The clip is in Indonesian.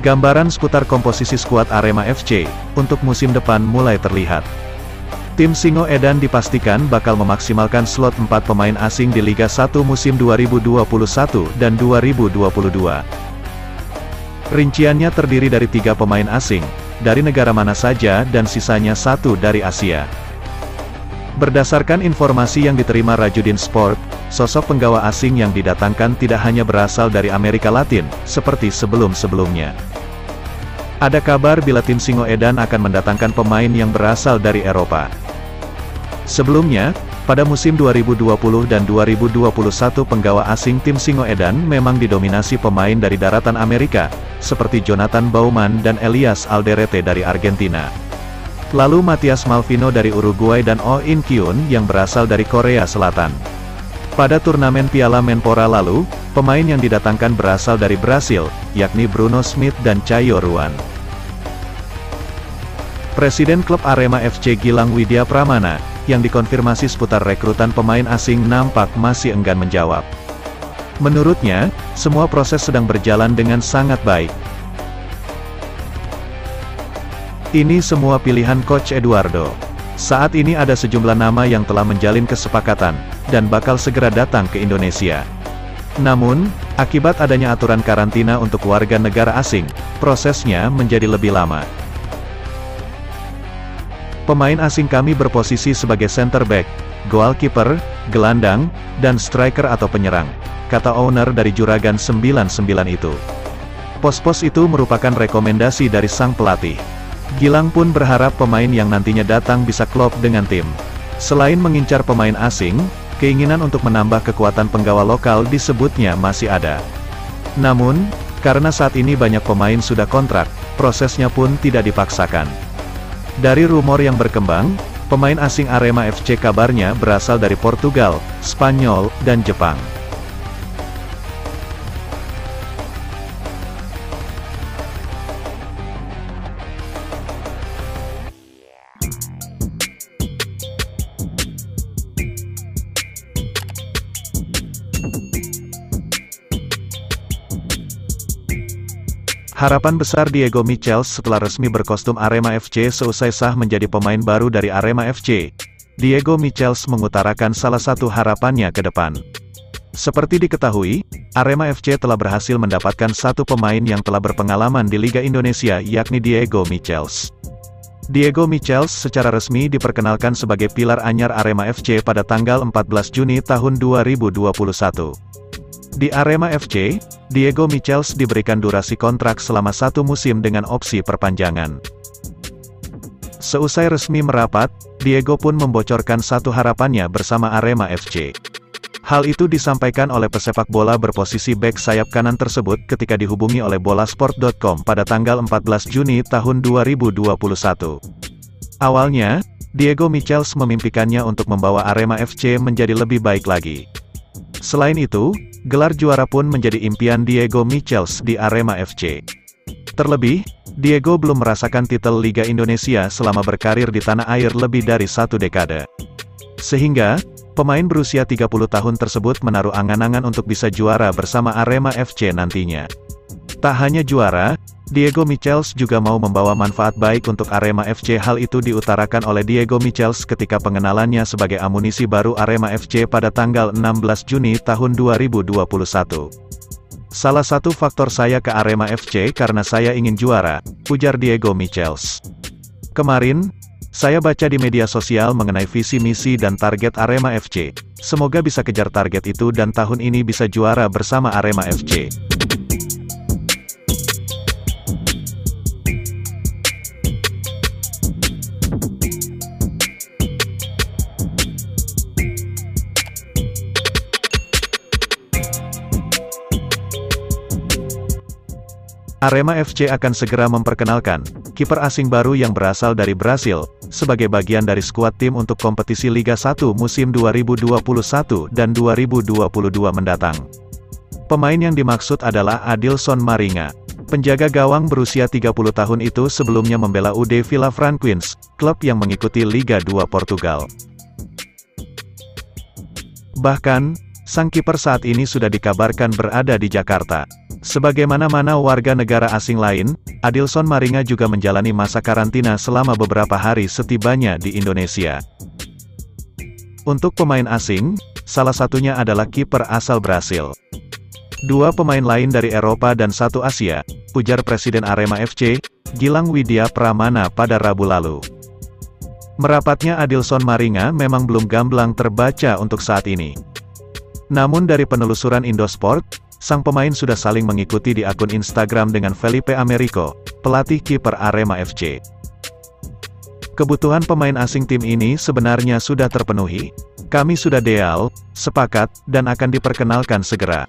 Gambaran seputar komposisi skuad Arema FC untuk musim depan mulai terlihat. Tim Singoedan dipastikan bakal memaksimalkan slot 4 pemain asing di Liga 1 musim 2021 dan 2022. Rinciannya terdiri dari 3 pemain asing, dari negara mana saja dan sisanya 1 dari Asia. Berdasarkan informasi yang diterima Rajudin Sport, sosok penggawa asing yang didatangkan tidak hanya berasal dari Amerika Latin, seperti sebelum-sebelumnya. Ada kabar bila tim Singoedan akan mendatangkan pemain yang berasal dari Eropa. Sebelumnya, pada musim 2020 dan 2021 penggawa asing tim Singoedan memang didominasi pemain dari daratan Amerika, seperti Jonathan Baumann dan Elias Alderete dari Argentina. Lalu Matias Malvino dari Uruguay dan Oh In Kyun yang berasal dari Korea Selatan. Pada turnamen Piala Menpora lalu, pemain yang didatangkan berasal dari Brasil, yakni Bruno Smith dan Caio Ruan. Presiden klub Arema FC Gilang Widya Pramana, yang dikonfirmasi seputar rekrutan pemain asing nampak masih enggan menjawab. Menurutnya, semua proses sedang berjalan dengan sangat baik. Ini semua pilihan Coach Eduardo. Saat ini ada sejumlah nama yang telah menjalin kesepakatan, dan bakal segera datang ke Indonesia. Namun, akibat adanya aturan karantina untuk warga negara asing, prosesnya menjadi lebih lama. Pemain asing kami berposisi sebagai center back, goalkeeper, gelandang, dan striker atau penyerang, kata owner dari Juragan 99 itu. Pos-pos itu merupakan rekomendasi dari sang pelatih. Gilang pun berharap pemain yang nantinya datang bisa klop dengan tim. Selain mengincar pemain asing, keinginan untuk menambah kekuatan penggawa lokal disebutnya masih ada. Namun, karena saat ini banyak pemain sudah kontrak, prosesnya pun tidak dipaksakan. Dari rumor yang berkembang, pemain asing Arema FC kabarnya berasal dari Portugal, Spanyol, dan Jepang. Harapan besar Diego Michels setelah resmi berkostum Arema FC seusai sah menjadi pemain baru dari Arema FC. Diego Michels mengutarakan salah satu harapannya ke depan. Seperti diketahui, Arema FC telah berhasil mendapatkan satu pemain yang telah berpengalaman di Liga Indonesia yakni Diego Michels. Diego Michels secara resmi diperkenalkan sebagai pilar anyar Arema FC pada tanggal 14 Juni tahun 2021. Di Arema FC, Diego Michels diberikan durasi kontrak selama 1 musim dengan opsi perpanjangan. Seusai resmi merapat, Diego pun membocorkan satu harapannya bersama Arema FC. Hal itu disampaikan oleh pesepak bola berposisi bek sayap kanan tersebut ketika dihubungi oleh bolasport.com pada tanggal 14 Juni tahun 2021. Awalnya, Diego Michels memimpikannya untuk membawa Arema FC menjadi lebih baik lagi. Selain itu, gelar juara pun menjadi impian Diego Michels di Arema FC. Terlebih, Diego belum merasakan titel Liga Indonesia selama berkarir di tanah air lebih dari 1 dekade. Sehingga, pemain berusia 30 tahun tersebut menaruh angan-angan untuk bisa juara bersama Arema FC nantinya. Tak hanya juara, Diego Michels juga mau membawa manfaat baik untuk Arema FC. Hal itu diutarakan oleh Diego Michels ketika pengenalannya sebagai amunisi baru Arema FC pada tanggal 16 Juni tahun 2021. Salah satu faktor saya ke Arema FC karena saya ingin juara, ujar Diego Michels. Kemarin, saya baca di media sosial mengenai visi misi dan target Arema FC. Semoga bisa kejar target itu dan tahun ini bisa juara bersama Arema FC. Arema FC akan segera memperkenalkan kiper asing baru yang berasal dari Brasil, sebagai bagian dari skuad tim untuk kompetisi Liga 1 musim 2021 dan 2022 mendatang. Pemain yang dimaksud adalah Adilson Maringa. Penjaga gawang berusia 30 tahun itu sebelumnya membela UD Villa Franquins, klub yang mengikuti Liga 2 Portugal. Bahkan, sang kiper saat ini sudah dikabarkan berada di Jakarta. Sebagaimana warga negara asing lain, Adilson Maringa juga menjalani masa karantina selama beberapa hari setibanya di Indonesia. Untuk pemain asing, salah satunya adalah kiper asal Brasil. Dua pemain lain dari Eropa dan satu Asia, ujar Presiden Arema FC, Gilang Widya Pramana pada Rabu lalu. Merapatnya Adilson Maringa memang belum gamblang terbaca untuk saat ini. Namun dari penelusuran Indosport, sang pemain sudah saling mengikuti di akun Instagram dengan Felipe Americo, pelatih kiper Arema FC. Kebutuhan pemain asing tim ini sebenarnya sudah terpenuhi. Kami sudah deal, sepakat, dan akan diperkenalkan segera.